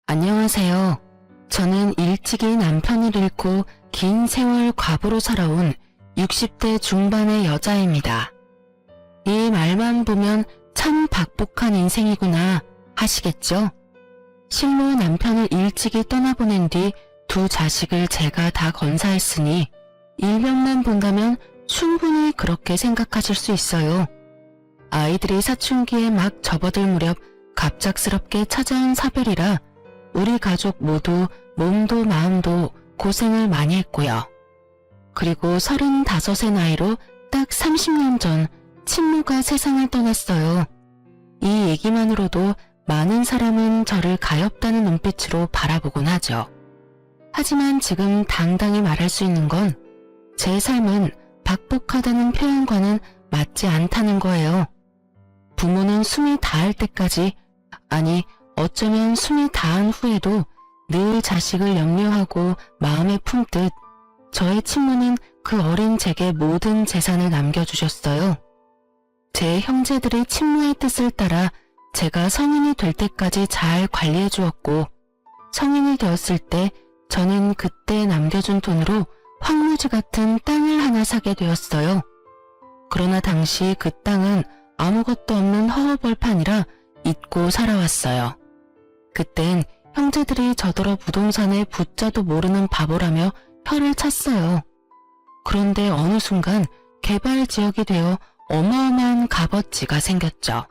안녕하세요. 저는 일찍이 남편을 잃고 긴 세월 과부로 살아온 60대 중반의 여자입니다. 이 말만 보면 참 박복한 인생이구나 하시겠죠? 실로 남편을 일찍이 떠나보낸 뒤 두 자식을 제가 다 건사했으니 일면만 본다면 충분히 그렇게 생각하실 수 있어요. 아이들이 사춘기에 막 접어들 무렵 갑작스럽게 찾아온 사별이라 우리 가족 모두 몸도 마음도 고생을 많이 했고요. 그리고 35의 나이로 딱 30년 전 친모가 세상을 떠났어요. 이 얘기만으로도 많은 사람은 저를 가엾다는 눈빛으로 바라보곤 하죠. 하지만 지금 당당히 말할 수 있는 건 제 삶은 박복하다는 표현과는 맞지 않다는 거예요. 부모는 숨이 닿을 때까지, 아니 어쩌면 숨이 닿은 후에도 늘 자식을 염려하고 마음에 품듯 저의 친모는 그 어린 제게 모든 재산을 남겨주셨어요. 제 형제들의 친모의 뜻을 따라 제가 성인이 될 때까지 잘 관리해 주었고, 성인이 되었을 때 저는 그때 남겨준 돈으로 황무지 같은 땅을 하나 사게 되었어요. 그러나 당시 그 땅은 아무것도 없는 허허벌판이라 잊고 살아왔어요. 그땐 형제들이 저더러 부동산에 붙자도 모르는 바보라며 혀를 찼어요. 그런데 어느 순간 개발지역이 되어 어마어마한 값어치가 생겼죠.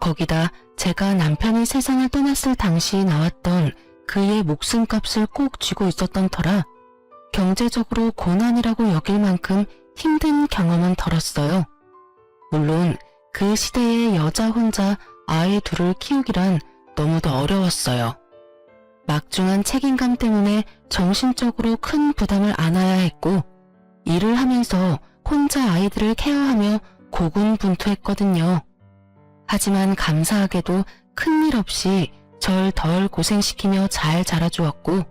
거기다 제가 남편이 세상을 떠났을 당시 나왔던 그의 목숨값을 꼭 쥐고 있었던 터라 경제적으로 고난이라고 여길 만큼 힘든 경험은 덜었어요. 물론 그 시대에 여자 혼자 아이 둘을 키우기란 너무도 어려웠어요. 막중한 책임감 때문에 정신적으로 큰 부담을 안아야 했고, 일을 하면서 혼자 아이들을 케어하며 고군분투했거든요. 하지만 감사하게도 큰일 없이 절 덜 고생시키며 잘 자라주었고,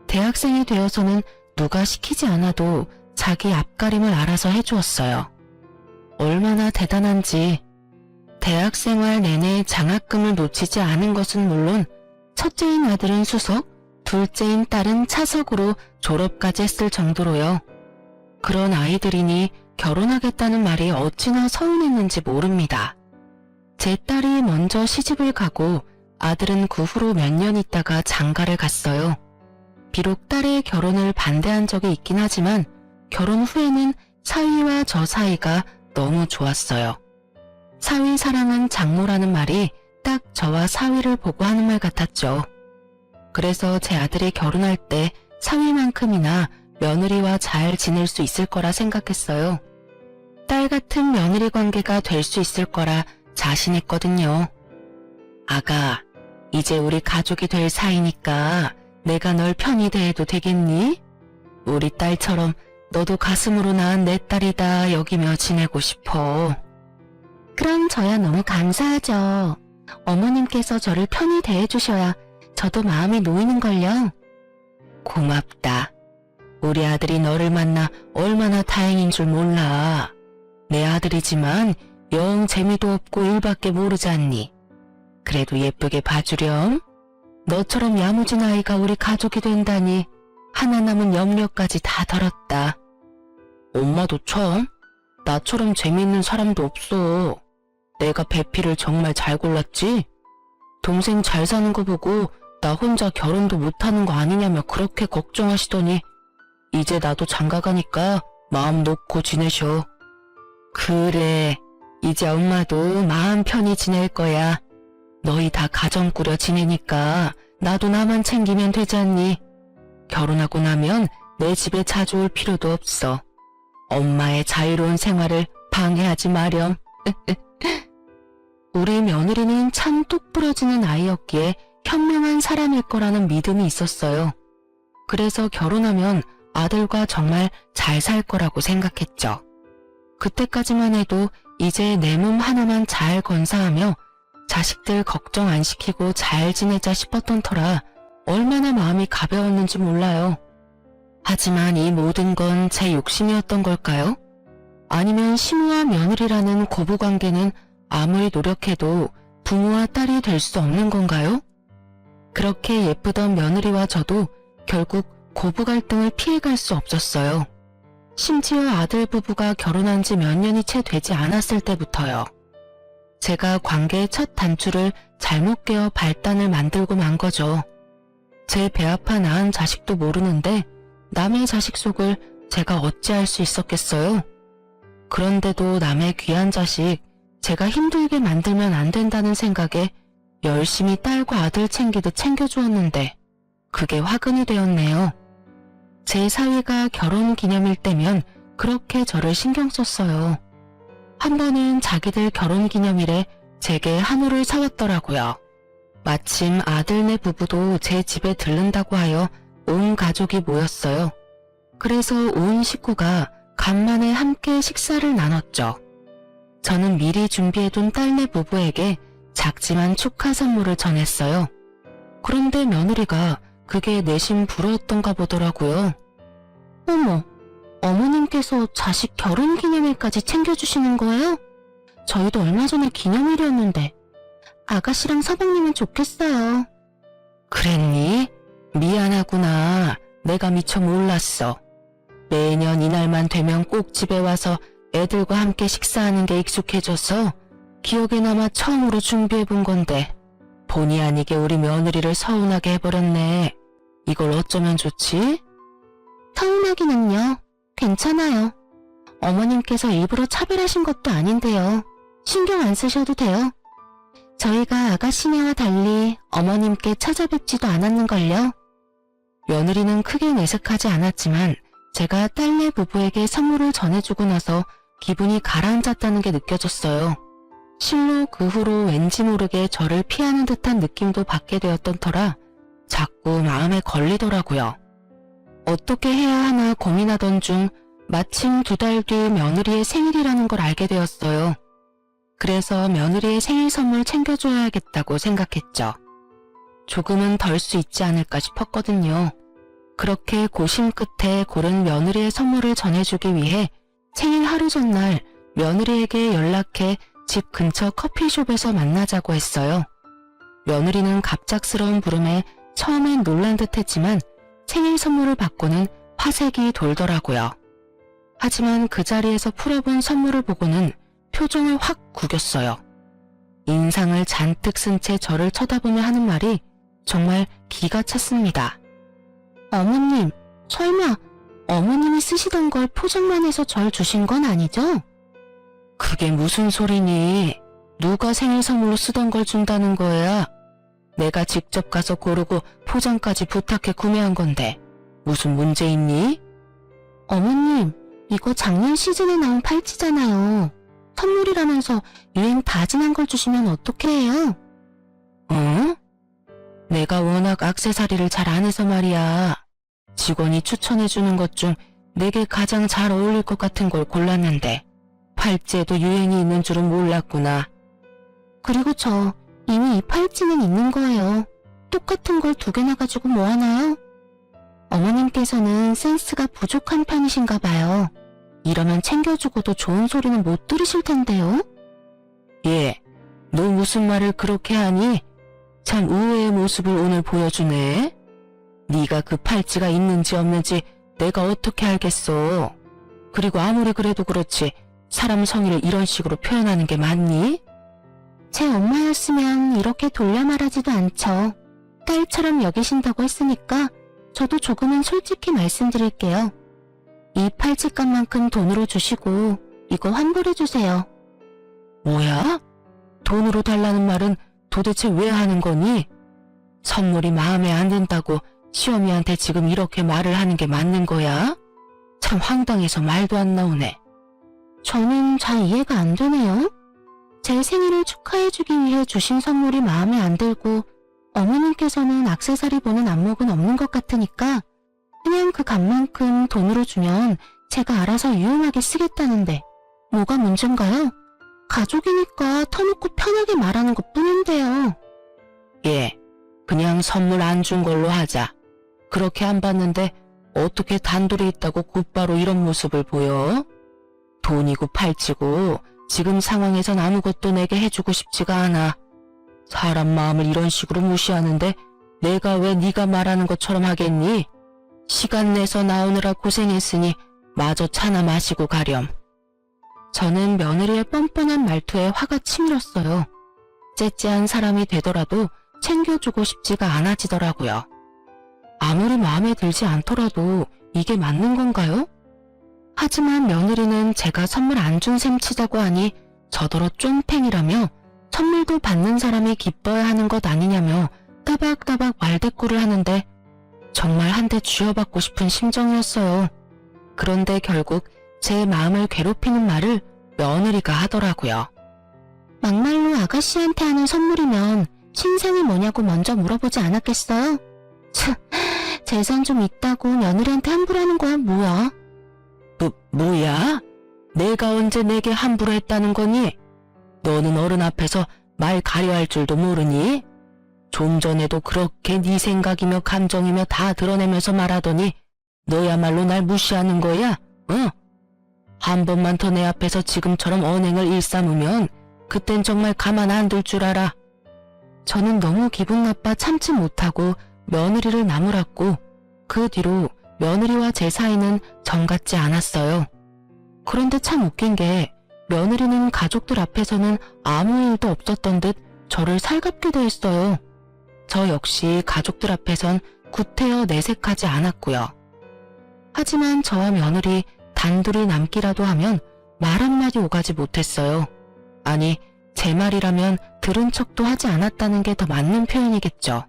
대학생이 되어서는 누가 시키지 않아도 자기 앞가림을 알아서 해주었어요. 얼마나 대단한지. 대학생활 내내 장학금을 놓치지 않은 것은 물론 첫째인 아들은 수석, 둘째인 딸은 차석으로 졸업까지 했을 정도로요. 그런 아이들이니 결혼하겠다는 말이 어찌나 서운했는지 모릅니다. 제 딸이 먼저 시집을 가고 아들은 그 후로 몇 년 있다가 장가를 갔어요. 비록 딸의 결혼을 반대한 적이 있긴 하지만 결혼 후에는 사위와 저 사이가 너무 좋았어요. 사위 사랑은 장모라는 말이 딱 저와 사위를 보고 하는 말 같았죠. 그래서 제 아들이 결혼할 때 사위만큼이나 며느리와 잘 지낼 수 있을 거라 생각했어요. 딸 같은 며느리 관계가 될 수 있을 거라 자신했거든요. 아가, 이제 우리 가족이 될 사이니까 내가 널 편히 대해도 되겠니? 우리 딸처럼 너도 가슴으로 낳은 내 딸이다 여기며 지내고 싶어. 그럼 저야 너무 감사하죠. 어머님께서 저를 편히 대해주셔야 저도 마음이 놓이는걸요. 고맙다. 우리 아들이 너를 만나 얼마나 다행인 줄 몰라. 내 아들이지만 영 재미도 없고 일밖에 모르지 않니? 그래도 예쁘게 봐주렴. 너처럼 야무진 아이가 우리 가족이 된다니 하나 남은 염려까지 다 덜었다. 엄마도 참, 나처럼 재미있는 사람도 없어. 내가 배필을 정말 잘 골랐지? 동생 잘 사는 거 보고 나 혼자 결혼도 못하는 거 아니냐며 그렇게 걱정하시더니 이제 나도 장가가니까 마음 놓고 지내셔. 그래, 이제 엄마도 마음 편히 지낼 거야. 너희 다 가정 꾸려 지내니까 나도 나만 챙기면 되지 않니? 결혼하고 나면 내 집에 자주 올 필요도 없어. 엄마의 자유로운 생활을 방해하지 마렴. 우리 며느리는 참 뚝 부러지는 아이였기에 현명한 사람일 거라는 믿음이 있었어요. 그래서 결혼하면 아들과 정말 잘 살 거라고 생각했죠. 그때까지만 해도 이제 내 몸 하나만 잘 건사하며 자식들 걱정 안 시키고 잘 지내자 싶었던 터라 얼마나 마음이 가벼웠는지 몰라요. 하지만 이 모든 건 제 욕심이었던 걸까요? 아니면 시누와 며느리라는 고부관계는 아무리 노력해도 부모와 딸이 될 수 없는 건가요? 그렇게 예쁘던 며느리와 저도 결국 고부 갈등을 피해갈 수 없었어요. 심지어 아들 부부가 결혼한 지 몇 년이 채 되지 않았을 때부터요. 제가 관계의 첫 단추를 잘못 깨어 발단을 만들고 만 거죠. 제 배 아파 낳은 자식도 모르는데 남의 자식 속을 제가 어찌할 수 있었겠어요? 그런데도 남의 귀한 자식 제가 힘들게 만들면 안 된다는 생각에 열심히 딸과 아들 챙기듯 챙겨주었는데 그게 화근이 되었네요. 제 사위가 결혼 기념일 때면 그렇게 저를 신경 썼어요. 한 번은 자기들 결혼 기념일에 제게 한우를 사왔더라고요. 마침 아들네 부부도 제 집에 들른다고 하여 온 가족이 모였어요. 그래서 온 식구가 간만에 함께 식사를 나눴죠. 저는 미리 준비해둔 딸네 부부에게 작지만 축하 선물을 전했어요. 그런데 며느리가 그게 내심 부러웠던가 보더라고요. 어머, 어머님께서 자식 결혼 기념일까지 챙겨주시는 거예요? 저희도 얼마 전에 기념일이었는데 아가씨랑 서방님은 좋겠어요. 그랬니? 미안하구나. 내가 미처 몰랐어. 매년 이날만 되면 꼭 집에 와서 애들과 함께 식사하는 게 익숙해져서 기억에 남아 처음으로 준비해본 건데 본의 아니게 우리 며느리를 서운하게 해버렸네. 이걸 어쩌면 좋지? 서운하기는요. 괜찮아요. 어머님께서 일부러 차별하신 것도 아닌데요. 신경 안 쓰셔도 돼요. 저희가 아가씨네와 달리 어머님께 찾아뵙지도 않았는걸요. 며느리는 크게 내색하지 않았지만 제가 딸네 부부에게 선물을 전해주고 나서 기분이 가라앉았다는 게 느껴졌어요. 실로 그 후로 왠지 모르게 저를 피하는 듯한 느낌도 받게 되었던 터라 자꾸 마음에 걸리더라고요. 어떻게 해야 하나 고민하던 중 마침 2달 뒤 며느리의 생일이라는 걸 알게 되었어요. 그래서 며느리의 생일 선물 챙겨줘야겠다고 생각했죠. 조금은 덜 수 있지 않을까 싶었거든요. 그렇게 고심 끝에 고른 며느리의 선물을 전해주기 위해 생일 하루 전날 며느리에게 연락해 집 근처 커피숍에서 만나자고 했어요. 며느리는 갑작스러운 부름에 처음엔 놀란 듯 했지만 생일 선물을 받고는 화색이 돌더라고요. 하지만 그 자리에서 풀어본 선물을 보고는 표정을 확 구겼어요. 인상을 잔뜩 쓴 채 저를 쳐다보며 하는 말이 정말 기가 찼습니다. 어머님, 설마 어머님이 쓰시던 걸 포장만 해서 절 주신 건 아니죠? 그게 무슨 소리니? 누가 생일 선물로 쓰던 걸 준다는 거야? 내가 직접 가서 고르고 포장까지 부탁해 구매한 건데 무슨 문제 있니? 어머님, 이거 작년 시즌에 나온 팔찌잖아요. 선물이라면서 유행 다 지난 걸 주시면 어떻게 해요? 응? 내가 워낙 액세서리를 잘 안 해서 말이야. 직원이 추천해주는 것 중 내게 가장 잘 어울릴 것 같은 걸 골랐는데 팔찌에도 유행이 있는 줄은 몰랐구나. 그리고 저 이미 이 팔찌는 있는 거예요. 똑같은 걸 2개나 가지고 뭐 하나요? 어머님께서는 센스가 부족한 편이신가 봐요. 이러면 챙겨주고도 좋은 소리는 못 들으실 텐데요. 예, 너 무슨 말을 그렇게 하니? 참 의외의 모습을 오늘 보여주네. 네가 그 팔찌가 있는지 없는지 내가 어떻게 알겠어. 그리고 아무리 그래도 그렇지 사람 성의를 이런 식으로 표현하는 게 맞니? 제 엄마였으면 이렇게 돌려 말하지도 않죠. 딸처럼 여기신다고 했으니까 저도 조금은 솔직히 말씀드릴게요. 이 팔찌값만큼 돈으로 주시고 이거 환불해주세요. 뭐야? 돈으로 달라는 말은 도대체 왜 하는 거니? 선물이 마음에 안 든다고 시어미한테 지금 이렇게 말을 하는 게 맞는 거야? 참 황당해서 말도 안 나오네. 저는 잘 이해가 안 되네요. 제 생일을 축하해주기 위해 주신 선물이 마음에 안 들고 어머님께서는 액세서리 보는 안목은 없는 것 같으니까 그냥 그 값만큼 돈으로 주면 제가 알아서 유용하게 쓰겠다는데 뭐가 문제인가요? 가족이니까 터놓고 편하게 말하는 것뿐인데요. 예, 그냥 선물 안 준 걸로 하자. 그렇게 안 받는데 어떻게 단둘이 있다고 곧바로 이런 모습을 보여? 돈이고 팔찌고 지금 상황에선 아무것도 내게 해주고 싶지가 않아. 사람 마음을 이런 식으로 무시하는데 내가 왜 네가 말하는 것처럼 하겠니? 시간 내서 나오느라 고생했으니 마저 차나 마시고 가렴. 저는 며느리의 뻔뻔한 말투에 화가 치밀었어요. 째째한 사람이 되더라도 챙겨주고 싶지가 않아지더라고요. 아무리 마음에 들지 않더라도 이게 맞는 건가요? 하지만 며느리는 제가 선물 안 준 셈 치자고 하니 저더러 쫌팽이라며 선물도 받는 사람이 기뻐야 하는 것 아니냐며 따박따박 말대꾸를 하는데 정말 한 대 쥐어받고 싶은 심정이었어요. 그런데 결국 제 마음을 괴롭히는 말을 며느리가 하더라고요. 막말로 아가씨한테 하는 선물이면 신상이 뭐냐고 먼저 물어보지 않았겠어요? 참, 재산 좀 있다고 며느리한테 함부로 하는 거야 뭐야? 뭐야? 내가 언제 내게 함부로 했다는 거니? 너는 어른 앞에서 말 가려 할 줄도 모르니? 좀 전에도 그렇게 네 생각이며 감정이며 다 드러내면서 말하더니 너야말로 날 무시하는 거야? 한 번만 더 내 앞에서 지금처럼 언행을 일삼으면 그땐 정말 가만 안 둘 줄 알아. 저는 너무 기분 나빠 참지 못하고 며느리를 나무랐고 그 뒤로 며느리와 제 사이는 정 같지 않았어요. 그런데 참 웃긴 게 며느리는 가족들 앞에서는 아무 일도 없었던 듯 저를 살갑게 대했어요. 저 역시 가족들 앞에선 구태여 내색하지 않았고요. 하지만 저와 며느리 단둘이 남기라도 하면 말 한마디 오가지 못했어요. 아니, 제 말이라면 들은 척도 하지 않았다는 게 더 맞는 표현이겠죠.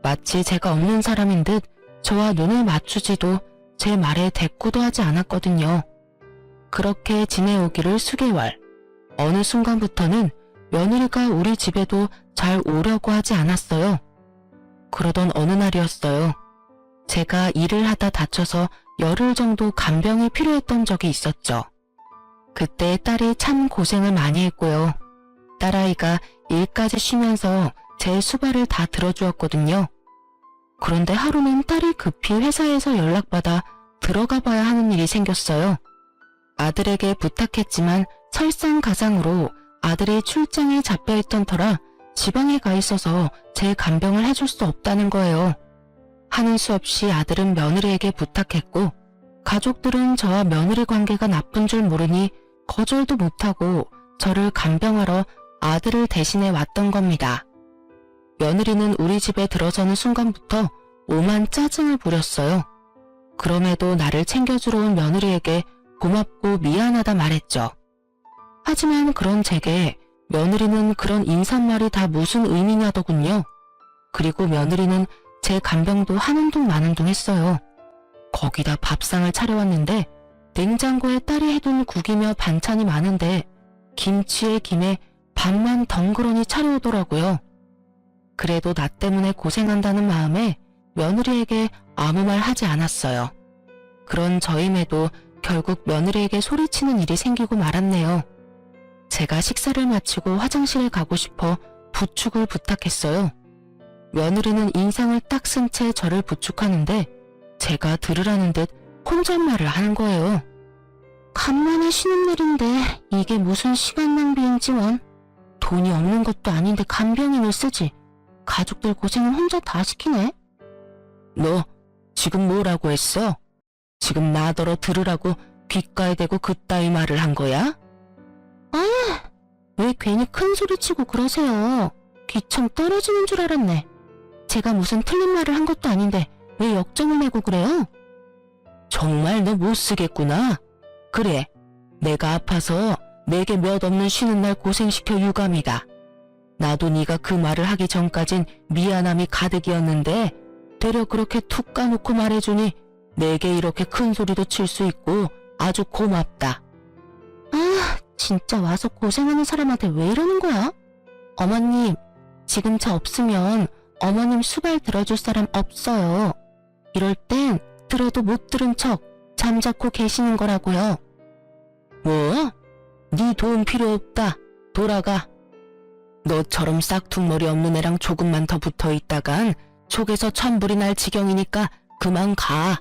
마치 제가 없는 사람인 듯 저와 눈을 맞추지도 제 말에 대꾸도 하지 않았거든요. 그렇게 지내오기를 수개월. 어느 순간부터는 며느리가 우리 집에도 잘 오려고 하지 않았어요. 그러던 어느 날이었어요. 제가 일을 하다 다쳐서 열흘 정도 간병이 필요했던 적이 있었죠. 그때 딸이 참 고생을 많이 했고요. 딸아이가 일까지 쉬면서 제 수발을 다 들어주었거든요. 그런데 하루는 딸이 급히 회사에서 연락받아 들어가 봐야 하는 일이 생겼어요. 아들에게 부탁했지만 설상가상으로 아들이 출장에 잡혀있던 터라 지방에 가 있어서 제 간병을 해줄 수 없다는 거예요. 하는 수 없이 아들은 며느리에게 부탁했고 가족들은 저와 며느리 관계가 나쁜 줄 모르니 거절도 못하고 저를 간병하러 아들을 대신해 왔던 겁니다. 며느리는 우리 집에 들어서는 순간부터 오만 짜증을 부렸어요. 그럼에도 나를 챙겨주러 온 며느리에게 고맙고 미안하다 말했죠. 하지만 그런 제게 며느리는 그런 인사말이 다 무슨 의미냐더군요. 그리고 며느리는 제 간병도 하는 둥 마는 둥 했어요. 거기다 밥상을 차려왔는데 냉장고에 딸이 해둔 국이며 반찬이 많은데 김치에 김에 밥만 덩그러니 차려오더라고요. 그래도 나 때문에 고생한다는 마음에 며느리에게 아무 말 하지 않았어요. 그런 저임에도 결국 며느리에게 소리치는 일이 생기고 말았네요. 제가 식사를 마치고 화장실에 가고 싶어 부축을 부탁했어요. 며느리는 인상을 딱 쓴 채 저를 부축하는데 제가 들으라는 듯 혼잣말을 하는 거예요. 간만에 쉬는 날인데 이게 무슨 시간 낭비인지 원. 돈이 없는 것도 아닌데 간병인을 쓰지. 가족들 고생은 혼자 다 시키네. 너 지금 뭐라고 했어? 지금 나더러 들으라고 귓가에 대고 그따위 말을 한 거야? 아, 왜 괜히 큰 소리 치고 그러세요. 귀청 떨어지는 줄 알았네. 제가 무슨 틀린 말을 한 것도 아닌데 왜 역정을 내고 그래요? 정말 너 못 쓰겠구나. 그래, 내가 아파서 내게 몇 없는 쉬는 날 고생시켜 유감이다. 나도 네가 그 말을 하기 전까진 미안함이 가득이었는데 되려 그렇게 툭 까놓고 말해주니 내게 이렇게 큰 소리도 칠 수 있고 아주 고맙다. 아, 진짜 와서 고생하는 사람한테 왜 이러는 거야? 어머님, 지금 저 없으면 어머님 수발 들어줄 사람 없어요. 이럴 땐 들어도 못 들은 척 잠자코 계시는 거라고요. 뭐? 네 도움 필요 없다. 돌아가. 너처럼 싹퉁머리 없는 애랑 조금만 더 붙어있다간 속에서 천불이 날 지경이니까 그만 가.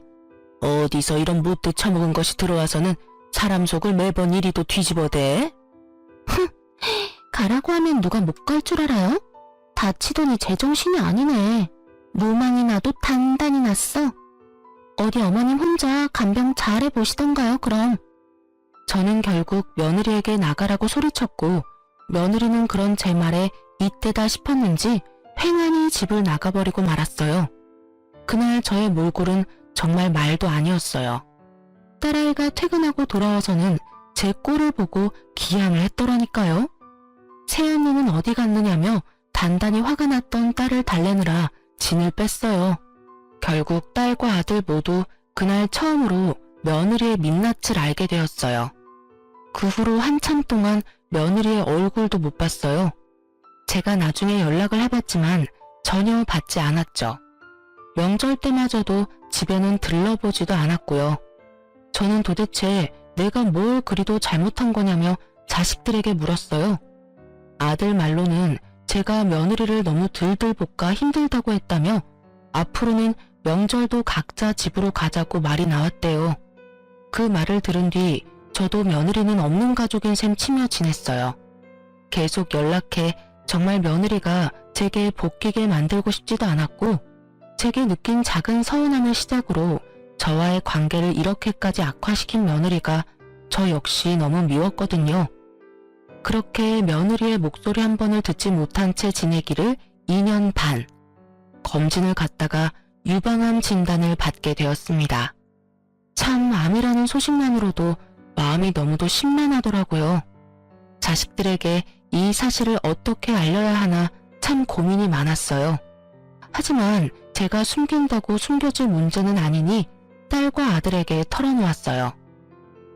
어디서 이런 못돼 처먹은 것이 들어와서는 사람 속을 매번 이리도 뒤집어대. 흥, 가라고 하면 누가 못 갈 줄 알아요? 다치더니 제정신이 아니네. 모망이 나도 단단히 났어. 어디 어머님 혼자 간병 잘 해보시던가요, 그럼. 저는 결국 며느리에게 나가라고 소리쳤고 며느리는 그런 제 말에 이때다 싶었는지 횡하니 집을 나가버리고 말았어요. 그날 저의 몰골은 정말 말도 아니었어요. 딸아이가 퇴근하고 돌아와서는 제 꼴을 보고 기양을 했더라니까요. 새언니는 어디 갔느냐며 단단히 화가 났던 딸을 달래느라 진을 뺐어요. 결국 딸과 아들 모두 그날 처음으로 며느리의 민낯을 알게 되었어요. 그 후로 한참 동안 며느리의 얼굴도 못 봤어요. 제가 나중에 연락을 해봤지만 전혀 받지 않았죠. 명절 때마저도 집에는 들러보지도 않았고요. 저는 도대체 내가 뭘 그리도 잘못한 거냐며 자식들에게 물었어요. 아들 말로는 제가 며느리를 너무 들들 볶아 힘들다고 했다며 앞으로는 명절도 각자 집으로 가자고 말이 나왔대요. 그 말을 들은 뒤 저도 며느리는 없는 가족인 셈 치며 지냈어요. 계속 연락해 정말 며느리가 제게 복귀게 만들고 싶지도 않았고 제게 느낀 작은 서운함을 시작으로 저와의 관계를 이렇게까지 악화시킨 며느리가 저 역시 너무 미웠거든요. 그렇게 며느리의 목소리 한 번을 듣지 못한 채 지내기를 2년 반. 검진을 갔다가 유방암 진단을 받게 되었습니다. 참 암이라는 소식만으로도 마음이 너무도 심란하더라고요. 자식들에게 이 사실을 어떻게 알려야 하나 참 고민이 많았어요. 하지만 제가 숨긴다고 숨겨질 문제는 아니니 딸과 아들에게 털어놓았어요.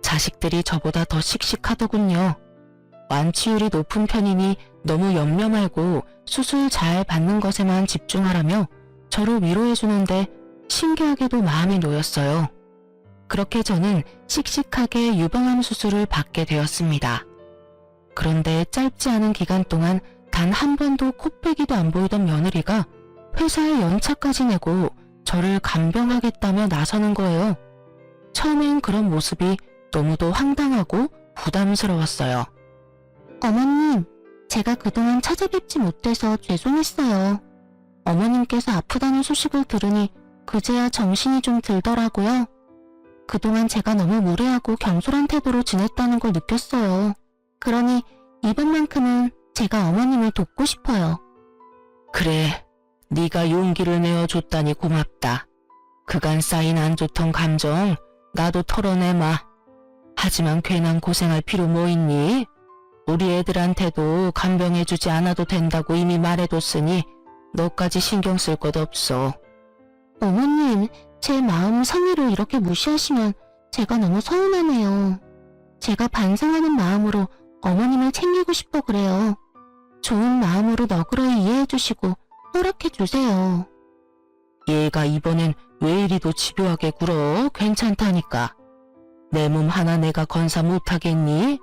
자식들이 저보다 더 씩씩하더군요. 완치율이 높은 편이니 너무 염려 말고 수술 잘 받는 것에만 집중하라며 저를 위로해주는데 신기하게도 마음이 놓였어요. 그렇게 저는 씩씩하게 유방암 수술을 받게 되었습니다. 그런데 짧지 않은 기간 동안 단 한 번도 코빼기도 안 보이던 며느리가 회사에 연차까지 내고 저를 간병하겠다며 나서는 거예요. 처음엔 그런 모습이 너무도 황당하고 부담스러웠어요. 어머님, 제가 그동안 찾아뵙지 못해서 죄송했어요. 어머님께서 아프다는 소식을 들으니 그제야 정신이 좀 들더라고요. 그동안 제가 너무 무례하고 경솔한 태도로 지냈다는 걸 느꼈어요. 그러니 이번만큼은 제가 어머님을 돕고 싶어요. 그래, 네가 용기를 내어줬다니 고맙다. 그간 쌓인 안 좋던 감정 나도 털어내마. 하지만 괜한 고생할 필요 뭐 있니? 우리 애들한테도 간병해주지 않아도 된다고 이미 말해뒀으니 너까지 신경 쓸 것 없어. 어머님, 제 마음 성의를 이렇게 무시하시면 제가 너무 서운하네요. 제가 반성하는 마음으로 어머님을 챙기고 싶어 그래요. 좋은 마음으로 너그러이 이해해주시고 허락해주세요. 얘가 이번엔 왜 이리도 집요하게 굴어? 괜찮다니까. 내 몸 하나 내가 건사 못하겠니?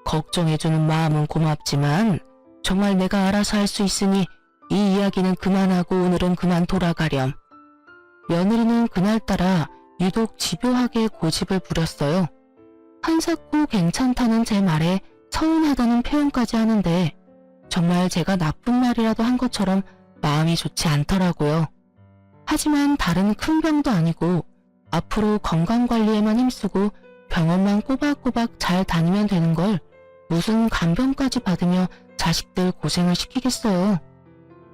걱정해주는 마음은 고맙지만 정말 내가 알아서 할 수 있으니 이 이야기는 그만하고 오늘은 그만 돌아가렴. 며느리는 그날따라 유독 집요하게 고집을 부렸어요. 한사코 괜찮다는 제 말에 서운하다는 표현까지 하는데 정말 제가 나쁜 말이라도 한 것처럼 마음이 좋지 않더라고요. 하지만 다른 큰 병도 아니고 앞으로 건강관리에만 힘쓰고 병원만 꼬박꼬박 잘 다니면 되는 걸 무슨 간병까지 받으며 자식들 고생을 시키겠어요.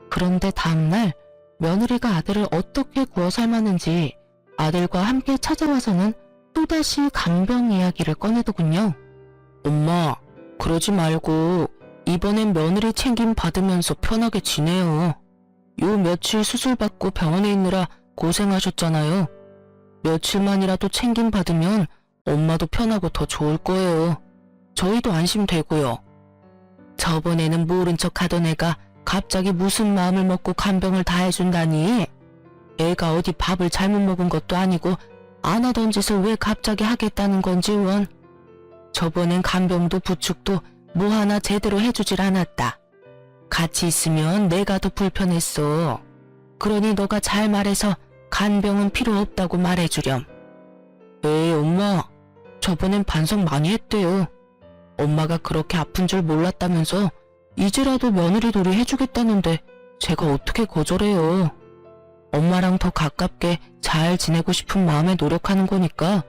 그런데 다음날 며느리가 아들을 어떻게 구워 삶았는지 아들과 함께 찾아와서는 또다시 간병 이야기를 꺼내더군요. 엄마, 그러지 말고 이번엔 며느리 챙김 받으면서 편하게 지내요. 요 며칠 수술 받고 병원에 있느라 고생하셨잖아요. 며칠만이라도 챙김 받으면 엄마도 편하고 더 좋을 거예요. 저희도 안심되고요. 저번에는 모른 척 하던 애가 갑자기 무슨 마음을 먹고 간병을 다 해준다니. 애가 어디 밥을 잘못 먹은 것도 아니고 안 하던 짓을 왜 갑자기 하겠다는 건지 원. 저번엔 간병도 부축도 뭐 하나 제대로 해주질 않았다. 같이 있으면 내가 더 불편했어. 그러니 너가 잘 말해서 간병은 필요 없다고 말해주렴. 에이 엄마, 저번엔 반성 많이 했대요. 엄마가 그렇게 아픈 줄 몰랐다면서 이제라도 며느리 놀이 해주겠다는데 제가 어떻게 거절해요. 엄마랑 더 가깝게 잘 지내고 싶은 마음에 노력하는 거니까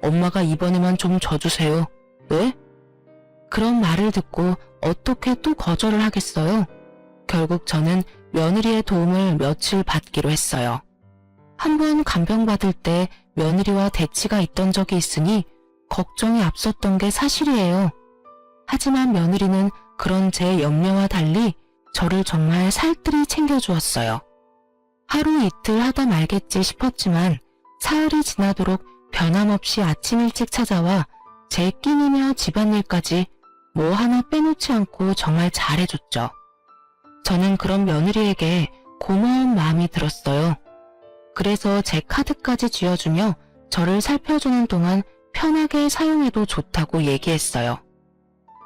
엄마가 이번에만 좀 져주세요. 네? 그런 말을 듣고 어떻게 또 거절을 하겠어요? 결국 저는 며느리의 도움을 며칠 받기로 했어요. 한번 간병받을 때 며느리와 대치가 있던 적이 있으니 걱정이 앞섰던 게 사실이에요. 하지만 며느리는 그런 제 염려와 달리 저를 정말 살뜰히 챙겨주었어요. 하루 이틀 하다 말겠지 싶었지만 사흘이 지나도록 변함없이 아침 일찍 찾아와 제 끼니며 집안일까지 뭐 하나 빼놓지 않고 정말 잘해줬죠. 저는 그런 며느리에게 고마운 마음이 들었어요. 그래서 제 카드까지 쥐어주며 저를 살펴주는 동안 편하게 사용해도 좋다고 얘기했어요.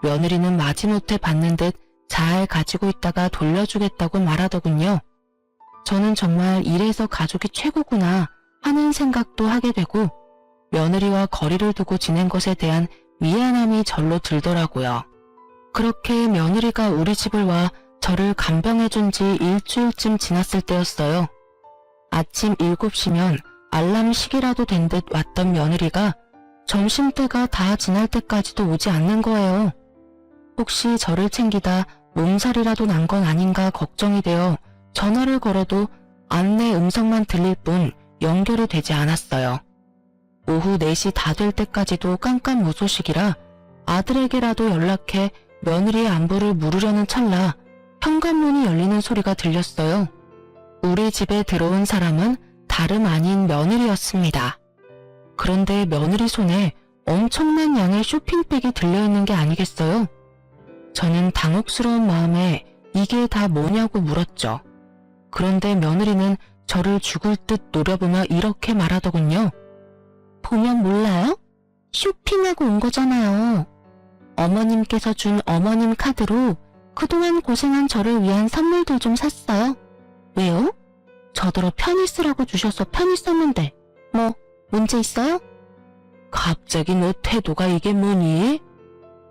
며느리는 마지못해 받는 듯 잘 가지고 있다가 돌려주겠다고 말하더군요. 저는 정말 이래서 가족이 최고구나 하는 생각도 하게 되고 며느리와 거리를 두고 지낸 것에 대한 미안함이 절로 들더라고요. 그렇게 며느리가 우리 집을 와 저를 간병해준 지 일주일쯤 지났을 때였어요. 아침 7시면 알람 시기라도 된 듯 왔던 며느리가 점심때가 다 지날 때까지도 오지 않는 거예요. 혹시 저를 챙기다 몸살이라도 난 건 아닌가 걱정이 되어 전화를 걸어도 안내 음성만 들릴 뿐 연결이 되지 않았어요. 오후 4시 다 될 때까지도 깜깜무소식이라 아들에게라도 연락해 며느리의 안부를 물으려는 찰나 현관문이 열리는 소리가 들렸어요. 우리 집에 들어온 사람은 다름 아닌 며느리였습니다. 그런데 며느리 손에 엄청난 양의 쇼핑백이 들려있는 게 아니겠어요? 저는 당혹스러운 마음에 이게 다 뭐냐고 물었죠. 그런데 며느리는 저를 죽을 듯 노려보며 이렇게 말하더군요. 보면 몰라요? 쇼핑하고 온 거잖아요. 어머님께서 준 어머님 카드로 그동안 고생한 저를 위한 선물들 좀 샀어요. 왜요? 저더러 편히 쓰라고 주셔서 편히 썼는데 뭐 문제 있어요? 갑자기 너 태도가 이게 뭐니?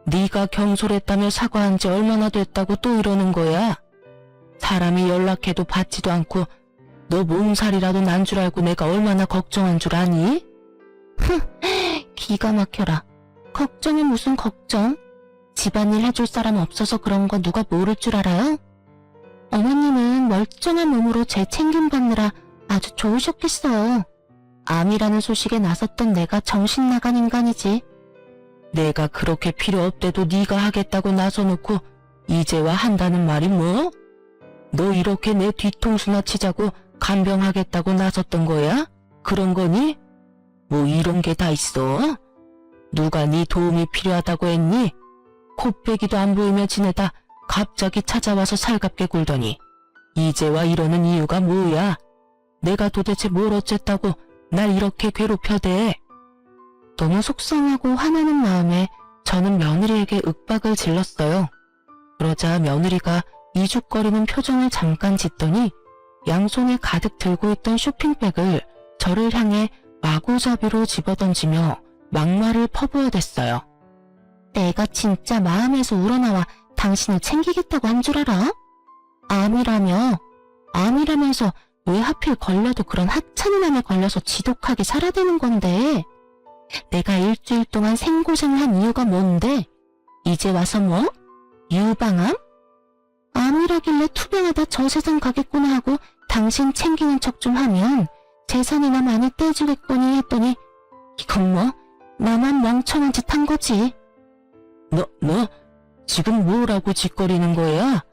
네가 경솔했다며 사과한 지 얼마나 됐다고 또 이러는 거야? 사람이 연락해도 받지도 않고 너 몸살이라도 난 줄 알고 내가 얼마나 걱정한 줄 아니? 기가 막혀라. 걱정이 무슨 걱정? 집안일 해줄 사람 없어서 그런 거 누가 모를 줄 알아요? 어머님은 멀쩡한 몸으로 제 챙김 받느라 아주 좋으셨겠어요. 암이라는 소식에 나섰던 내가 정신 나간 인간이지. 내가 그렇게 필요 없대도 네가 하겠다고 나서놓고 이제와 한다는 말이 뭐? 너 이렇게 내 뒤통수나 치자고 간병하겠다고 나섰던 거야? 그런 거니? 뭐 이런 게 다 있어? 누가 네 도움이 필요하다고 했니? 코빼기도 안 보이며 지내다 갑자기 찾아와서 살갑게 굴더니 이제와 이러는 이유가 뭐야? 내가 도대체 뭘 어쨌다고 날 이렇게 괴롭혀대? 너무 속상하고 화나는 마음에 저는 며느리에게 윽박을 질렀어요. 그러자 며느리가 이죽거리는 표정을 잠깐 짓더니 양손에 가득 들고 있던 쇼핑백을 저를 향해 마구잡이로 집어던지며 막말을 퍼부어댔어요. 내가 진짜 마음에서 우러나와 당신을 챙기겠다고 한 줄 알아? 암이라면서 왜 하필 걸려도 그런 하찮은 암에 걸려서 지독하게 살아야 되는 건데? 내가 일주일 동안 생고생을 한 이유가 뭔데? 이제 와서 뭐? 유방암? 암이라길래 투병하다 저 세상 가겠구나 하고 당신 챙기는 척 좀 하면 재산이나 많이 떼주겠거니 했더니 이건 뭐 나만 멍청한 짓 한 거지. 너 지금 뭐라고 짓거리는 거야?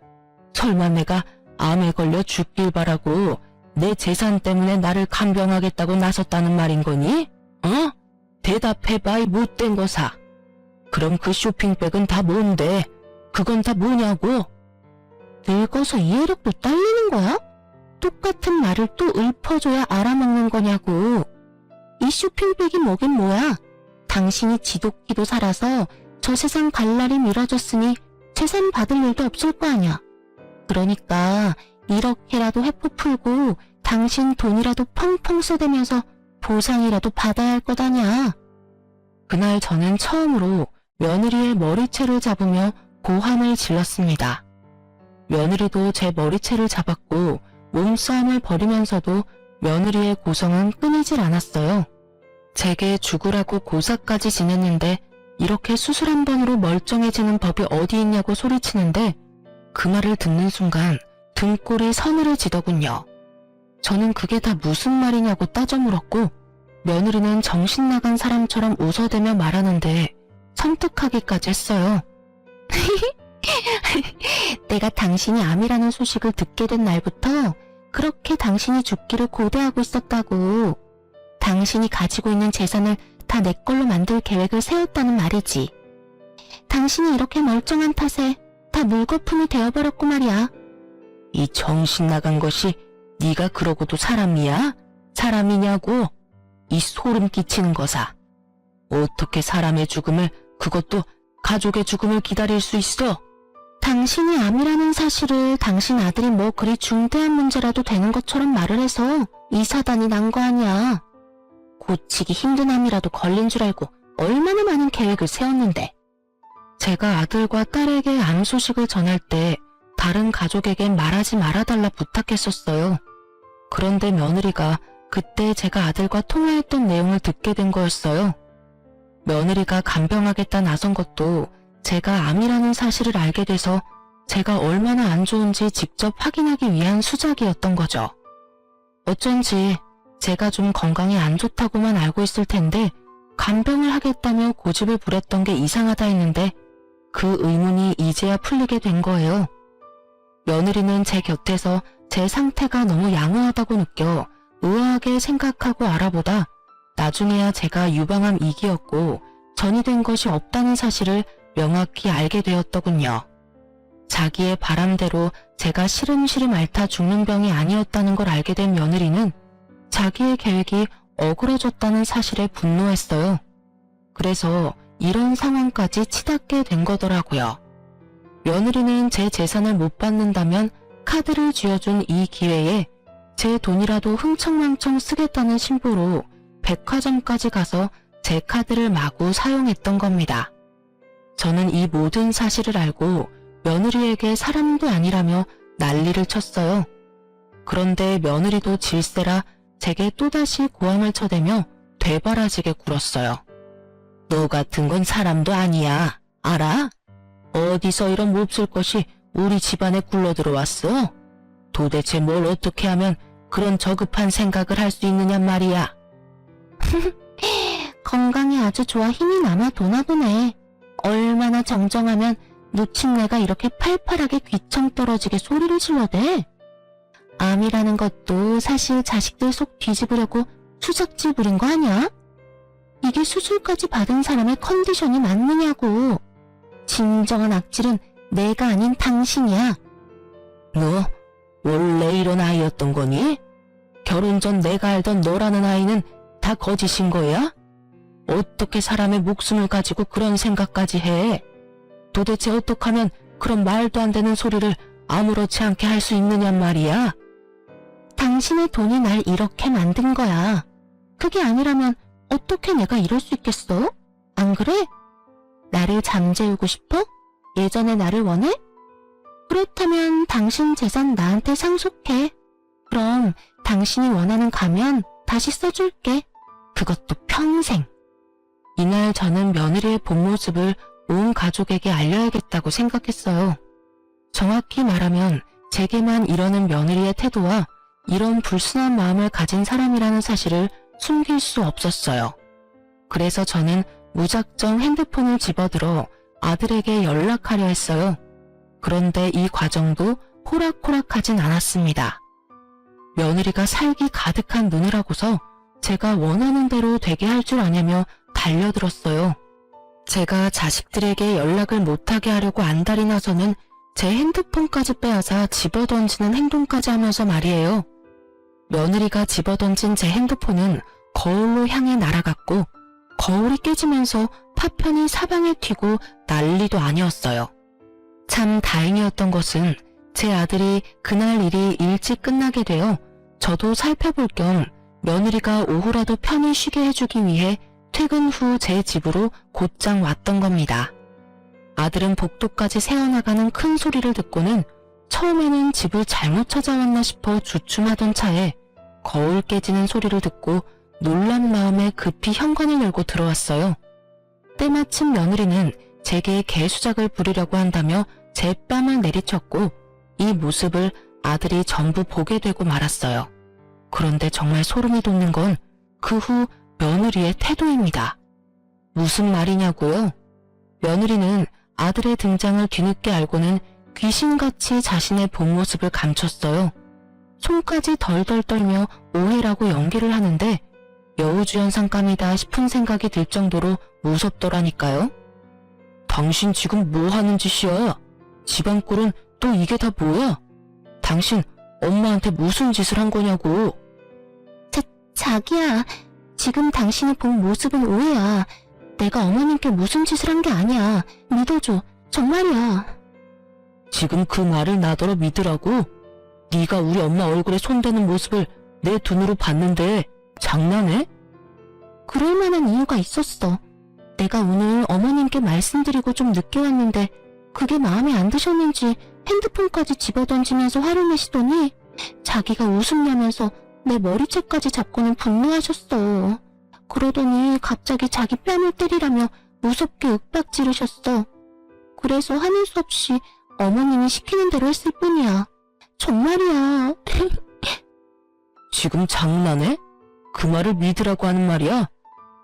설마 내가 암에 걸려 죽길 바라고 내 재산 때문에 나를 간병하겠다고 나섰다는 말인 거니? 어? 대답해봐 이 못된 거사. 그럼 그 쇼핑백은 다 뭔데? 그건 다 뭐냐고? 늙어서 이해력도 딸리는 거야? 똑같은 말을 또 읊어줘야 알아먹는 거냐고. 이 쇼핑백이 뭐긴 뭐야? 당신이 지독기도 살아서 저 세상 갈 날이 미뤄졌으니 재산 받을 일도 없을 거 아냐. 그러니까 이렇게라도 회포 풀고 당신 돈이라도 펑펑 쏘대면서 보상이라도 받아야 할 것 아냐. 그날 저는 처음으로 며느리의 머리채를 잡으며 고함을 질렀습니다. 며느리도 제 머리채를 잡았고 몸싸움을 벌이면서도 며느리의 고성은 끊이질 않았어요. 제게 죽으라고 고사까지 지냈는데 이렇게 수술 한 번으로 멀쩡해지는 법이 어디 있냐고 소리치는데 그 말을 듣는 순간 등골이 서늘해지더군요. 저는 그게 다 무슨 말이냐고 따져 물었고 며느리는 정신 나간 사람처럼 웃어대며 말하는데 섬뜩하기까지 했어요. 내가 당신이 암이라는 소식을 듣게 된 날부터 그렇게 당신이 죽기를 고대하고 있었다고. 당신이 가지고 있는 재산을 다 내 걸로 만들 계획을 세웠다는 말이지. 당신이 이렇게 멀쩡한 탓에 다 물거품이 되어버렸고 말이야. 이 정신 나간 것이 네가 그러고도 사람이야? 사람이냐고? 이 소름 끼치는 거사. 어떻게 사람의 죽음을, 그것도 가족의 죽음을 기다릴 수 있어? 당신이 암이라는 사실을 당신 아들이 뭐 그리 중대한 문제라도 되는 것처럼 말을 해서 이 사단이 난 거 아니야. 고치기 힘든 암이라도 걸린 줄 알고 얼마나 많은 계획을 세웠는데. 제가 아들과 딸에게 암 소식을 전할 때 다른 가족에겐 말하지 말아달라 부탁했었어요. 그런데 며느리가 그때 제가 아들과 통화했던 내용을 듣게 된 거였어요. 며느리가 간병하겠다 나선 것도 제가 암이라는 사실을 알게 돼서 제가 얼마나 안 좋은지 직접 확인하기 위한 수작이었던 거죠. 어쩐지 제가 좀 건강이 안 좋다고만 알고 있을 텐데 간병을 하겠다며 고집을 부렸던 게 이상하다 했는데 그 의문이 이제야 풀리게 된 거예요. 며느리는 제 곁에서 제 상태가 너무 양호하다고 느껴 의아하게 생각하고 알아보다 나중에야 제가 유방암 2기였고 전이 된 것이 없다는 사실을 명확히 알게 되었더군요. 자기의 바람대로 제가 시름시름 앓다 죽는 병이 아니었다는 걸 알게 된 며느리는 자기의 계획이 어그러졌다는 사실에 분노했어요. 그래서 이런 상황까지 치닫게 된 거더라고요. 며느리는 제 재산을 못 받는다면 카드를 쥐어준 이 기회에 제 돈이라도 흥청망청 쓰겠다는 심보로 백화점까지 가서 제 카드를 마구 사용했던 겁니다. 저는 이 모든 사실을 알고 며느리에게 사람도 아니라며 난리를 쳤어요. 그런데 며느리도 질세라 제게 또다시 고함을 쳐대며 되바라지게 굴었어요. 너 같은 건 사람도 아니야. 알아? 어디서 이런 몹쓸 것이 우리 집안에 굴러들어왔어? 도대체 뭘 어떻게 하면 그런 저급한 생각을 할 수 있느냔 말이야. 건강이 아주 좋아 힘이 남아 도나 보네. 얼마나 정정하면 노친네가 이렇게 팔팔하게 귀청 떨어지게 소리를 질러대. 암이라는 것도 사실 자식들 속 뒤집으려고 수작질 부린 거 아니야? 이게 수술까지 받은 사람의 컨디션이 맞느냐고. 진정한 악질은 내가 아닌 당신이야. 너 원래 이런 아이였던 거니? 결혼 전 내가 알던 너라는 아이는 다 거짓인 거야? 어떻게 사람의 목숨을 가지고 그런 생각까지 해? 도대체 어떻게 하면 그런 말도 안 되는 소리를 아무렇지 않게 할 수 있느냔 말이야? 당신의 돈이 날 이렇게 만든 거야. 그게 아니라면 어떻게 내가 이럴 수 있겠어? 안 그래? 나를 잠재우고 싶어? 예전의 나를 원해? 그렇다면 당신 재산 나한테 상속해. 그럼 당신이 원하는 가면 다시 써줄게. 그것도 평생. 이날 저는 며느리의 본 모습을 온 가족에게 알려야겠다고 생각했어요. 정확히 말하면 제게만 이러는 며느리의 태도와 이런 불순한 마음을 가진 사람이라는 사실을 숨길 수 없었어요. 그래서 저는 무작정 핸드폰을 집어들어 아들에게 연락하려 했어요. 그런데 이 과정도 호락호락하진 않았습니다. 며느리가 살기 가득한 눈을 하고서 제가 원하는 대로 되게 할 줄 아냐며 달려들었어요. 제가 자식들에게 연락을 못하게 하려고 안달이 나서는 제 핸드폰까지 빼앗아 집어던지는 행동까지 하면서 말이에요. 며느리가 집어던진 제 핸드폰은 거울로 향해 날아갔고 거울이 깨지면서 파편이 사방에 튀고 난리도 아니었어요. 참 다행이었던 것은 제 아들이 그날 일이 일찍 끝나게 되어 저도 살펴볼 겸 며느리가 오후라도 편히 쉬게 해주기 위해 퇴근 후 제 집으로 곧장 왔던 겁니다. 아들은 복도까지 새어나가는 큰 소리를 듣고는 처음에는 집을 잘못 찾아왔나 싶어 주춤하던 차에 거울 깨지는 소리를 듣고 놀란 마음에 급히 현관을 열고 들어왔어요. 때마침 며느리는 제게 개수작을 부리려고 한다며 제 뺨을 내리쳤고 이 모습을 아들이 전부 보게 되고 말았어요. 그런데 정말 소름이 돋는 건 그 후 며느리의 태도입니다. 무슨 말이냐고요? 며느리는 아들의 등장을 뒤늦게 알고는 귀신같이 자신의 본 모습을 감췄어요. 손까지 덜덜 떨며 오해라고 연기를 하는데 여우주연상감이다 싶은 생각이 들 정도로 무섭더라니까요. 당신 지금 뭐 하는 짓이야? 집안 꼴은 또 이게 다 뭐야? 당신 엄마한테 무슨 짓을 한 거냐고. 자기야, 지금 당신이 본 모습은 오해야. 내가 어머님께 무슨 짓을 한 게 아니야. 믿어줘. 정말이야. 지금 그 말을 나더러 믿으라고? 네가 우리 엄마 얼굴에 손대는 모습을 내 눈으로 봤는데 장난해? 그럴 만한 이유가 있었어. 내가 오늘 어머님께 말씀드리고 좀 늦게 왔는데 그게 마음에 안 드셨는지 핸드폰까지 집어던지면서 화를 내시더니 자기가 웃음냐면서 내 머리채까지 잡고는 분노하셨어. 그러더니 갑자기 자기 뺨을 때리라며 무섭게 윽박 지르셨어. 그래서 하는 수 없이 어머님이 시키는 대로 했을 뿐이야. 정말이야. 지금 장난해? 그 말을 믿으라고 하는 말이야?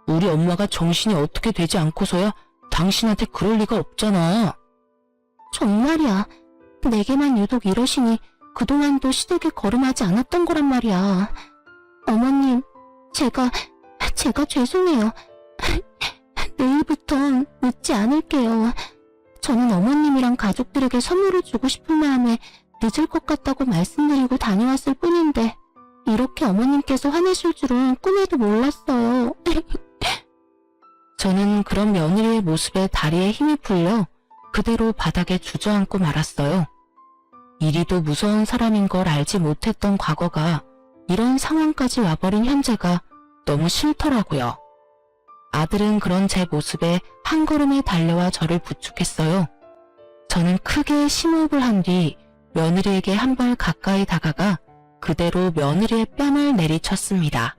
우리 엄마가 정신이 어떻게 되지 않고서야 당신한테 그럴 리가 없잖아. 정말이야. 내게만 유독 이러시니 그동안도 시댁에 거름하지 않았던 거란 말이야. 어머님, 제가 죄송해요. 내일부턴 늦지 않을게요. 저는 어머님이랑 가족들에게 선물을 주고 싶은 마음에 늦을 것 같다고 말씀드리고 다녀왔을 뿐인데 이렇게 어머님께서 화내실 줄은 꿈에도 몰랐어요. 저는 그런 며느리의 모습에 다리에 힘이 풀려 그대로 바닥에 주저앉고 말았어요. 이리도 무서운 사람인 걸 알지 못했던 과거가 이런 상황까지 와버린 현재가 너무 싫더라고요. 아들은 그런 제 모습에 한 걸음에 달려와 저를 부축했어요. 저는 크게 심호흡을 한 뒤 며느리에게 한 발 가까이 다가가 그대로 며느리의 뺨을 내리쳤습니다.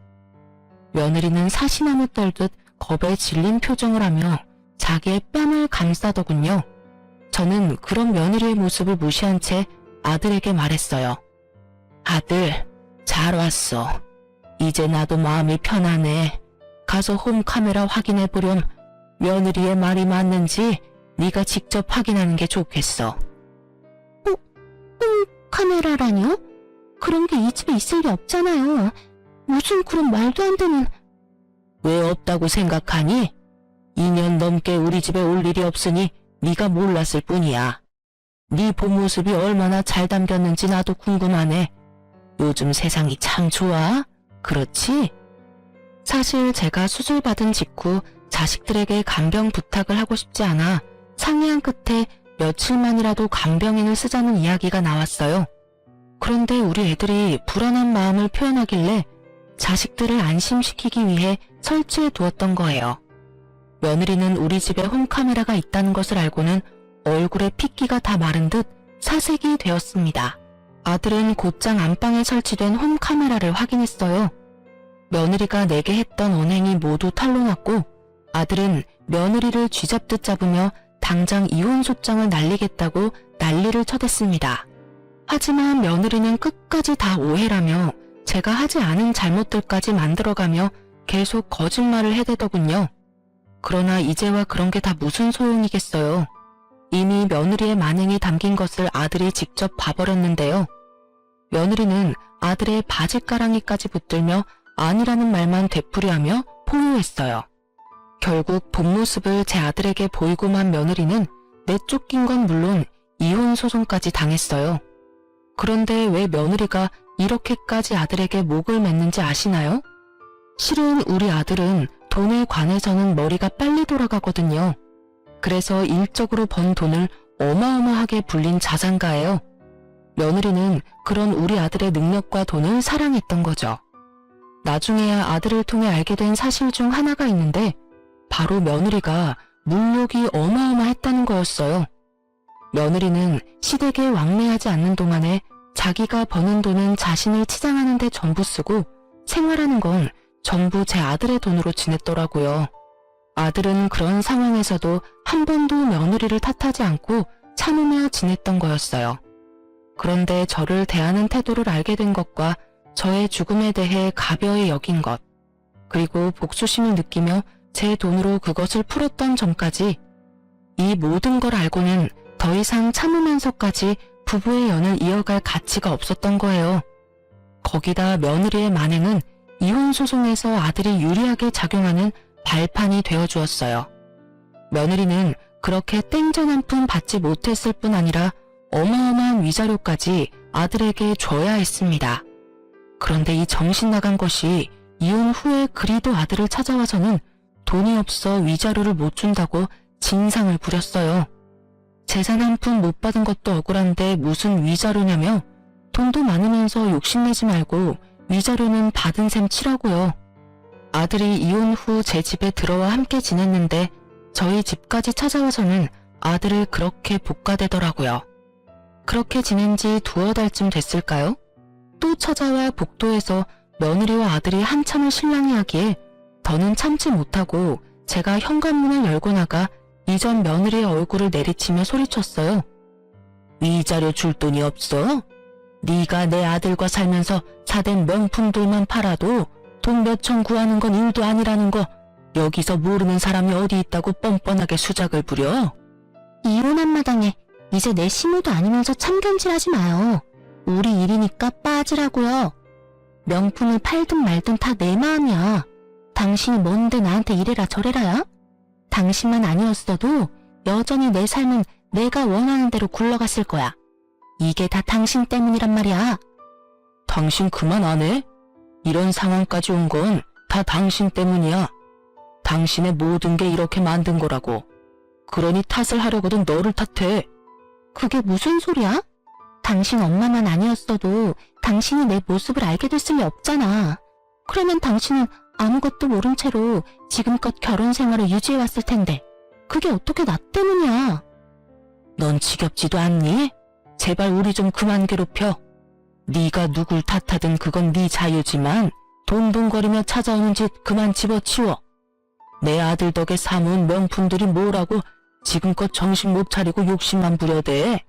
며느리는 사시나무 떨듯 겁에 질린 표정을 하며 자기의 뺨을 감싸더군요. 저는 그런 며느리의 모습을 무시한 채 아들에게 말했어요. 아들, 잘 왔어. 이제 나도 마음이 편하네. 가서 홈카메라 확인해보렴. 며느리의 말이 맞는지 네가 직접 확인하는 게 좋겠어. 홈카메라라뇨? 그런 게 이 집에 있을 리 없잖아요. 무슨 그런 말도 안 되는... 왜 없다고 생각하니? 2년 넘게 우리 집에 올 일이 없으니 네가 몰랐을 뿐이야. 네 본 모습이 얼마나 잘 담겼는지 나도 궁금하네. 요즘 세상이 참 좋아? 그렇지? 사실 제가 수술받은 직후 자식들에게 간병 부탁을 하고 싶지 않아 상의한 끝에 며칠만이라도 간병인을 쓰자는 이야기가 나왔어요. 그런데 우리 애들이 불안한 마음을 표현하길래 자식들을 안심시키기 위해 설치해 두었던 거예요. 며느리는 우리 집에 홈카메라가 있다는 것을 알고는 얼굴에 핏기가 다 마른 듯 사색이 되었습니다. 아들은 곧장 안방에 설치된 홈카메라를 확인했어요. 며느리가 내게 했던 언행이 모두 탄로났고 아들은 며느리를 쥐잡듯 잡으며 당장 이혼 소장을 날리겠다고 난리를 쳐댔습니다. 하지만 며느리는 끝까지 다 오해라며 제가 하지 않은 잘못들까지 만들어가며 계속 거짓말을 해대더군요. 그러나 이제와 그런 게 다 무슨 소용이겠어요. 이미 며느리의 만행이 담긴 것을 아들이 직접 봐버렸는데요. 며느리는 아들의 바지가랑이까지 붙들며 아니라는 말만 되풀이하며 포효했어요. 결국 본 모습을 제 아들에게 보이고만 며느리는 내쫓긴 건 물론 이혼 소송까지 당했어요. 그런데 왜 며느리가 이렇게까지 아들에게 목을 맸는지 아시나요? 실은 우리 아들은 돈에 관해서는 머리가 빨리 돌아가거든요. 그래서 일적으로 번 돈을 어마어마하게 불린 자산가예요. 며느리는 그런 우리 아들의 능력과 돈을 사랑했던 거죠. 나중에야 아들을 통해 알게 된 사실 중 하나가 있는데 바로 며느리가 물욕이 어마어마했다는 거였어요. 며느리는 시댁에 왕래하지 않는 동안에 자기가 버는 돈은 자신을 치장하는 데 전부 쓰고 생활하는 건 전부 제 아들의 돈으로 지냈더라고요. 아들은 그런 상황에서도 한 번도 며느리를 탓하지 않고 참으며 지냈던 거였어요. 그런데 저를 대하는 태도를 알게 된 것과 저의 죽음에 대해 가벼이 여긴 것, 그리고 복수심을 느끼며 제 돈으로 그것을 풀었던 점까지, 이 모든 걸 알고는 더 이상 참으면서까지 부부의 연을 이어갈 가치가 없었던 거예요. 거기다 며느리의 만행은 이혼 소송에서 아들이 유리하게 작용하는 발판이 되어주었어요. 며느리는 그렇게 땡전 한 푼 받지 못했을 뿐 아니라 어마어마한 위자료까지 아들에게 줘야 했습니다. 그런데 이 정신 나간 것이 이혼 후에 그리도 아들을 찾아와서는 돈이 없어 위자료를 못 준다고 진상을 부렸어요. 재산 한 푼 못 받은 것도 억울한데 무슨 위자료냐며 돈도 많으면서 욕심내지 말고 위자료는 받은 셈 치라고요. 아들이 이혼 후 제 집에 들어와 함께 지냈는데 저희 집까지 찾아와서는 아들을 그렇게 볶아대더라고요. 그렇게 지낸 지 두어 달쯤 됐을까요? 또 찾아와 복도에서 며느리와 아들이 한참을 실랑이하기에 더는 참지 못하고 제가 현관문을 열고 나가 이전 며느리의 얼굴을 내리치며 소리쳤어요. 위자료 줄 돈이 없어? 네가 내 아들과 살면서 사댄 명품들만 팔아도 돈 몇천 구하는 건 일도 아니라는 거 여기서 모르는 사람이 어디 있다고 뻔뻔하게 수작을 부려? 이혼한 마당에 이제 내 시무도 아니면서 참견질하지 마요. 우리 일이니까 빠지라고요. 명품을 팔든 말든 다 내 마음이야. 당신이 뭔데 나한테 이래라 저래라야? 당신만 아니었어도 여전히 내 삶은 내가 원하는 대로 굴러갔을 거야. 이게 다 당신 때문이란 말이야. 당신 그만 안 해? 이런 상황까지 온 건 다 당신 때문이야. 당신의 모든 게 이렇게 만든 거라고. 그러니 탓을 하려거든 너를 탓해. 그게 무슨 소리야? 당신 엄마만 아니었어도 당신이 내 모습을 알게 됐을 리 없잖아. 그러면 당신은 아무것도 모른 채로 지금껏 결혼 생활을 유지해왔을 텐데 그게 어떻게 나 때문이야? 넌 지겹지도 않니? 제발 우리 좀 그만 괴롭혀. 네가 누굴 탓하든 그건 네 자유지만 돈돈거리며 찾아오는 짓 그만 집어치워. 내 아들 덕에 사모은 명품들이 뭐라고 지금껏 정신 못 차리고 욕심만 부려대.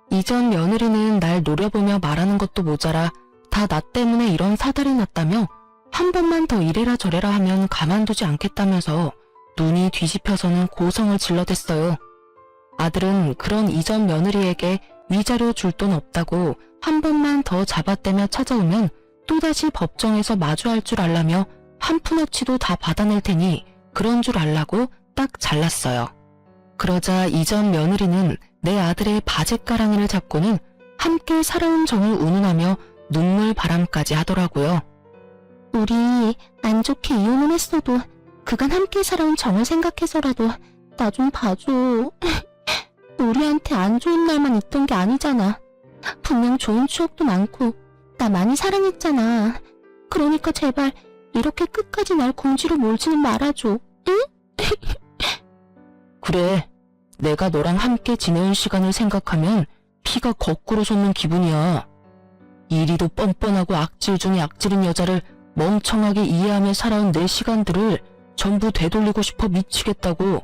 이전 며느리는 날 노려보며 말하는 것도 모자라 다 나 때문에 이런 사달이 났다며 한 번만 더 이래라 저래라 하면 가만두지 않겠다면서 눈이 뒤집혀서는 고성을 질러댔어요. 아들은 그런 이전 며느리에게 위자료 줄 돈 없다고 한 번만 더 잡아떼며 찾아오면 또다시 법정에서 마주할 줄 알라며 한 푼어치도 다 받아낼 테니 그런 줄 알라고 딱 잘랐어요. 그러자 이전 며느리는 내 아들의 바짓가랑이를 잡고는 함께 살아온 정을 운운하며 눈물 바람까지 하더라고요. 우리 안 좋게 이혼은 했어도 그간 함께 살아온 정을 생각해서라도 나 좀 봐줘. 우리한테 안 좋은 날만 있던 게 아니잖아. 분명 좋은 추억도 많고 나 많이 사랑했잖아. 그러니까 제발 이렇게 끝까지 날 궁지로 몰지는 말아줘. 응? 그래, 내가 너랑 함께 지내온 시간을 생각하면 피가 거꾸로 솟는 기분이야. 이리도 뻔뻔하고 악질 중에 악질인 여자를 멍청하게 이해하며 살아온 내 시간들을 전부 되돌리고 싶어 미치겠다고.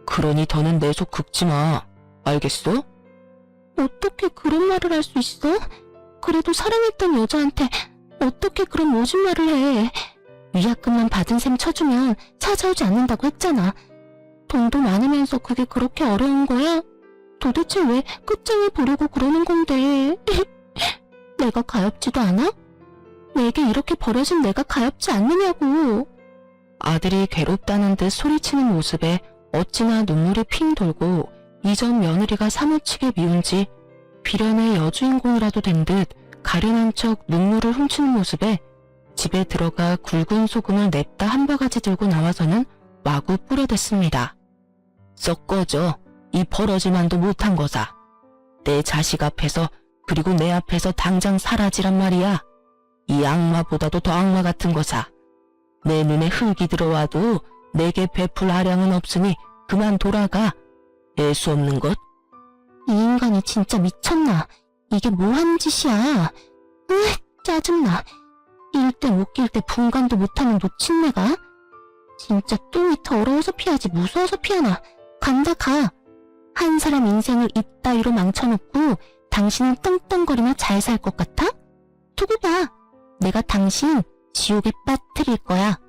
그러니 더는 내 속 긁지 마. 알겠어? 어떻게 그런 말을 할 수 있어? 그래도 사랑했던 여자한테 어떻게 그런 모진 말을 해. 위약금만 받은 셈 쳐주면 찾아오지 않는다고 했잖아. 돈도 많으면서 그게 그렇게 어려운 거야? 도대체 왜 끝장을 보려고 그러는 건데. 내가 가엾지도 않아? 내게 이렇게 버려진 내가 가엾지 않느냐고. 아들이 괴롭다는 듯 소리치는 모습에 어찌나 눈물이 핑 돌고 이전 며느리가 사무치게 미운지 비련의 여주인공이라도 된 듯 가련한 척 눈물을 훔치는 모습에 집에 들어가 굵은 소금을 냅다 한 바가지 들고 나와서는 마구 뿌려댔습니다. 썩 꺼져. 이 버러지만도 못한 거사. 내 자식 앞에서 그리고 내 앞에서 당장 사라지란 말이야. 이 악마보다도 더 악마 같은 거사. 내 눈에 흙이 들어와도 내게 베풀 아량은 없으니 그만 돌아가. 애수 없는 것. 이 인간이 진짜 미쳤나? 이게 뭐 하는 짓이야? 짜증나. 낄 때 못 낄 때 분간도 못하는 놓친내가? 진짜 똥이 더러워서 피하지 무서워서 피하나? 간다 가. 한 사람 인생을 이따위로 망쳐놓고 당신은 떵떵거리며 잘 살 것 같아? 두고 봐. 내가 당신 지옥에 빠뜨릴 거야.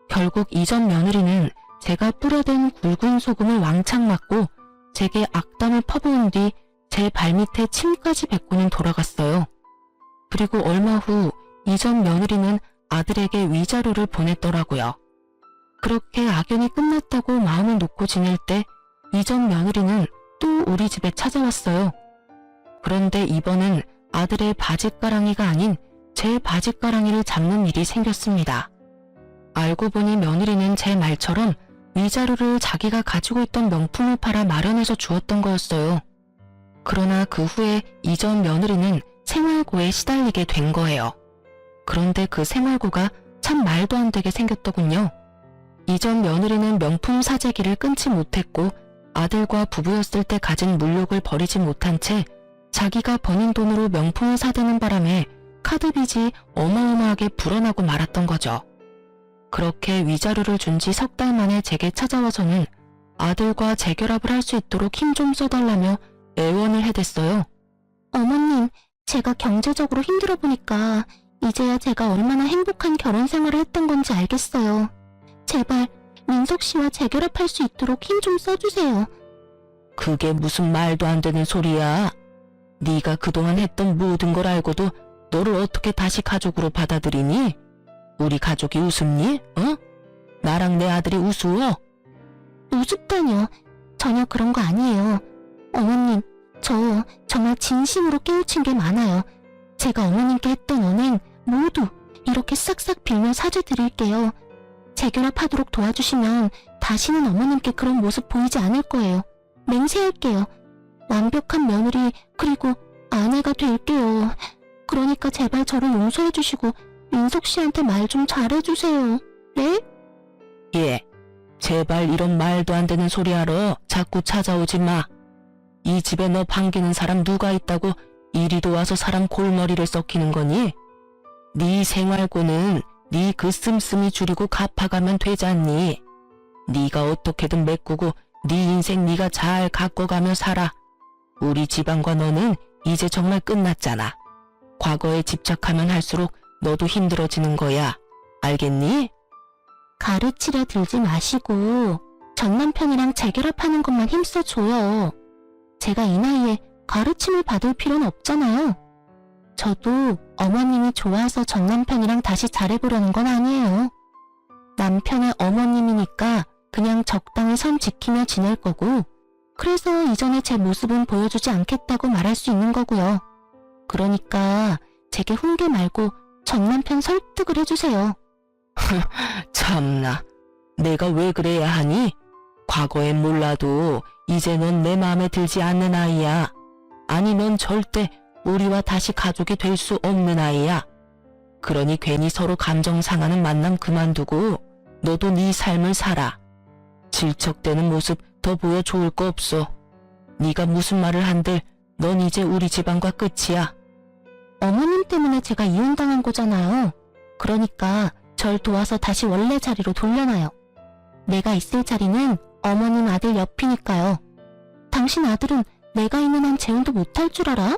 결국 이전 며느리는 제가 뿌려댄 굵은 소금을 왕창 맞고 제게 악담을 퍼부은 뒤 제 발밑에 침까지 뱉고는 돌아갔어요. 그리고 얼마 후 이전 며느리는 아들에게 위자료를 보냈더라고요. 그렇게 악연이 끝났다고 마음을 놓고 지낼 때 이전 며느리는 또 우리 집에 찾아왔어요. 그런데 이번은 아들의 바짓가랑이가 아닌 제 바짓가랑이를 잡는 일이 생겼습니다. 알고 보니 며느리는 제 말처럼 위자료를 자기가 가지고 있던 명품을 팔아 마련해서 주었던 거였어요. 그러나 그 후에 이전 며느리는 생활고에 시달리게 된 거예요. 그런데 그 생활고가 참 말도 안 되게 생겼더군요. 이전 며느리는 명품 사재기를 끊지 못했고 아들과 부부였을 때 가진 물욕을 버리지 못한 채 자기가 버는 돈으로 명품을 사대는 바람에 카드 빚이 어마어마하게 불어나고 말았던 거죠. 그렇게 위자료를 준 지 석 달 만에 제게 찾아와서는 아들과 재결합을 할 수 있도록 힘 좀 써달라며 애원을 해댔어요. 어머님, 제가 경제적으로 힘들어 보니까 이제야 제가 얼마나 행복한 결혼 생활을 했던 건지 알겠어요. 제발 민석 씨와 재결합할 수 있도록 힘 좀 써주세요. 그게 무슨 말도 안 되는 소리야. 네가 그동안 했던 모든 걸 알고도 너를 어떻게 다시 가족으로 받아들이니? 우리 가족이 우습니? 나랑 내 아들이 우스워? 우습다뇨. 전혀 그런 거 아니에요. 어머님, 저 정말 진심으로 깨우친 게 많아요. 제가 어머님께 했던 언행 모두 이렇게 싹싹 빌며 사죄드릴게요. 재결합하도록 도와주시면 다시는 어머님께 그런 모습 보이지 않을 거예요. 맹세할게요. 완벽한 며느리 그리고 아내가 될게요. 그러니까 제발 저를 용서해 주시고 민석 씨한테 말 좀 잘해주세요. 네? 예, 제발 이런 말도 안 되는 소리 하러 자꾸 찾아오지 마. 이 집에 너 반기는 사람 누가 있다고 이리도 와서 사람 골머리를 썩히는 거니? 네 생활고는 네 그 씀씀이 줄이고 갚아가면 되지 않니? 네가 어떻게든 메꾸고 네 인생 네가 잘 가꿔가며 살아. 우리 집안과 너는 이제 정말 끝났잖아. 과거에 집착하면 할수록 너도 힘들어지는 거야. 알겠니? 가르치려 들지 마시고 전 남편이랑 재결합하는 것만 힘써줘요. 제가 이 나이에 가르침을 받을 필요는 없잖아요. 저도 어머님이 좋아서 전 남편이랑 다시 잘해보려는 건 아니에요. 남편의 어머님이니까 그냥 적당히 선 지키며 지낼 거고, 그래서 이전에 제 모습은 보여주지 않겠다고 말할 수 있는 거고요. 그러니까 제게 훈계 말고 전 남편 설득을 해주세요. 참나, 내가 왜 그래야 하니? 과거엔 몰라도 이제 넌 내 마음에 들지 않는 아이야. 아니, 넌 절대 우리와 다시 가족이 될 수 없는 아이야. 그러니 괜히 서로 감정 상하는 만남 그만두고 너도 네 삶을 살아. 질척대는 모습 더 보여 좋을 거 없어. 네가 무슨 말을 한들 넌 이제 우리 집안과 끝이야. 어머님 때문에 제가 이혼당한 거잖아요. 그러니까 절 도와서 다시 원래 자리로 돌려놔요. 내가 있을 자리는 어머님 아들 옆이니까요. 당신 아들은 내가 있는 한 재혼도 못할 줄 알아?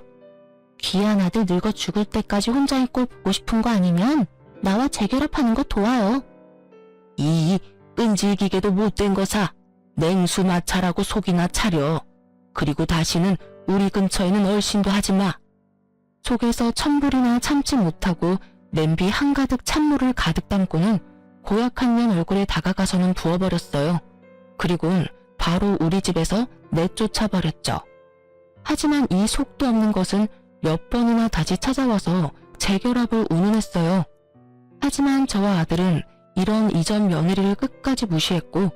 귀한 아들 늙어 죽을 때까지 혼자 있고 보고 싶은 거 아니면 나와 재결합하는 거 도와요. 이 끈질기게도 못된 거사. 냉수 마찰하고 속이나 차려. 그리고 다시는 우리 근처에는 얼씬도 하지 마. 속에서 천불이나 참지 못하고 냄비 한가득 찬물을 가득 담고는 고약한 년 얼굴에 다가가서는 부어버렸어요. 그리고는 바로 우리 집에서 내쫓아버렸죠. 하지만 이 속도 없는 것은 몇 번이나 다시 찾아와서 재결합을 운운했어요. 하지만 저와 아들은 이런 이전 며느리를 끝까지 무시했고,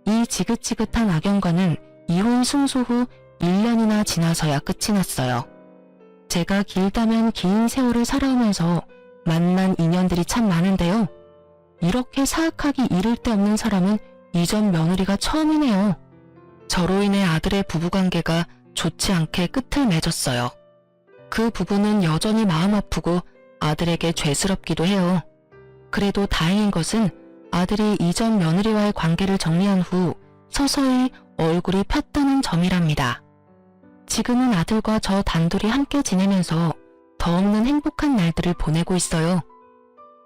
이 지긋지긋한 악연과는 이혼 승소 후 1년이나 지나서야 끝이 났어요. 제가 길다면 긴 세월을 살아오면서 만난 인연들이 참 많은데요. 이렇게 사악하기 이를 데 없는 사람은 이전 며느리가 처음이네요. 저로 인해 아들의 부부관계가 좋지 않게 끝을 맺었어요. 그 부분은 여전히 마음 아프고 아들에게 죄스럽기도 해요. 그래도 다행인 것은 아들이 이전 며느리와의 관계를 정리한 후 서서히 얼굴이 폈다는 점이랍니다. 지금은 아들과 저 단둘이 함께 지내면서 더없는 행복한 날들을 보내고 있어요.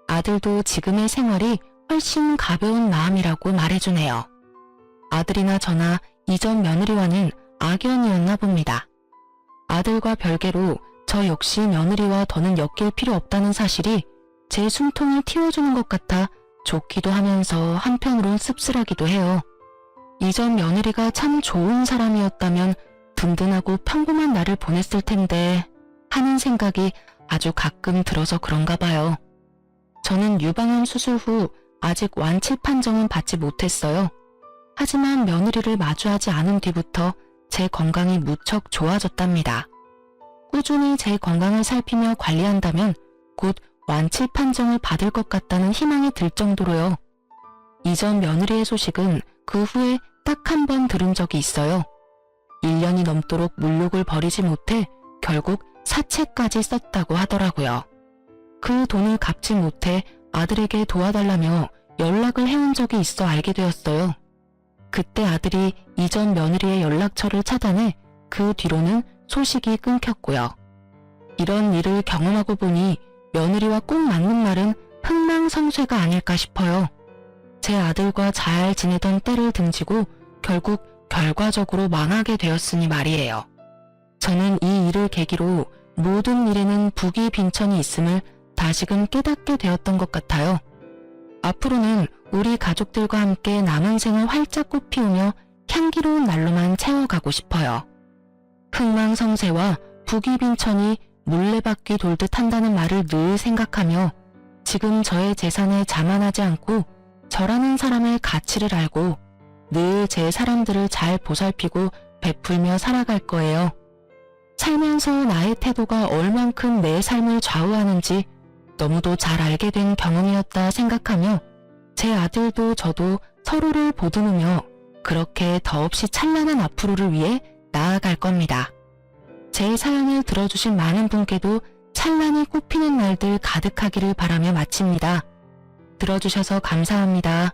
아들도 지금의 생활이 훨씬 가벼운 마음이라고 말해주네요. 아들이나 저나 이전 며느리와는 악연이었나 봅니다. 아들과 별개로 저 역시 며느리와 더는 엮일 필요 없다는 사실이 제 숨통을 틔워주는 것 같아 좋기도 하면서 한편으론 씁쓸하기도 해요. 이전 며느리가 참 좋은 사람이었다면 든든하고 평범한 날을 보냈을 텐데 하는 생각이 아주 가끔 들어서 그런가 봐요. 저는 유방암 수술 후 아직 완치 판정은 받지 못했어요. 하지만 며느리를 마주하지 않은 뒤부터 제 건강이 무척 좋아졌답니다. 꾸준히 제 건강을 살피며 관리한다면 곧 완치 판정을 받을 것 같다는 희망이 들 정도로요. 이전 며느리의 소식은 그 후에 딱 한 번 들은 적이 있어요. 1년이 넘도록 물욕을 버리지 못해 결국 사채까지 썼다고 하더라고요. 그 돈을 갚지 못해 아들에게 도와달라며 연락을 해온 적이 있어 알게 되었어요. 그때 아들이 이전 며느리의 연락처를 차단해 그 뒤로는 소식이 끊겼고요. 이런 일을 경험하고 보니 며느리와 꼭 맞는 말은 흥망성쇠가 아닐까 싶어요. 제 아들과 잘 지내던 때를 등지고 결국 결과적으로 망하게 되었으니 말이에요. 저는 이 일을 계기로 모든 일에는 부귀 빈천이 있음을 다시금 깨닫게 되었던 것 같아요. 앞으로는 우리 가족들과 함께 남은 생을 활짝 꽃피우며 향기로운 날로만 채워가고 싶어요. 흥망성쇠와 부귀 빈천이 물레바퀴 돌듯 한다는 말을 늘 생각하며 지금 저의 재산에 자만하지 않고 저라는 사람의 가치를 알고 늘 제 사람들을 잘 보살피고 베풀며 살아갈 거예요. 살면서 나의 태도가 얼만큼 내 삶을 좌우하는지 너무도 잘 알게 된 경험이었다 생각하며 제 아들도 저도 서로를 보듬으며 그렇게 더없이 찬란한 앞으로를 위해 나아갈 겁니다. 제 사연을 들어주신 많은 분께도 찬란히 꽃피는 날들 가득하기를 바라며 마칩니다. 들어주셔서 감사합니다.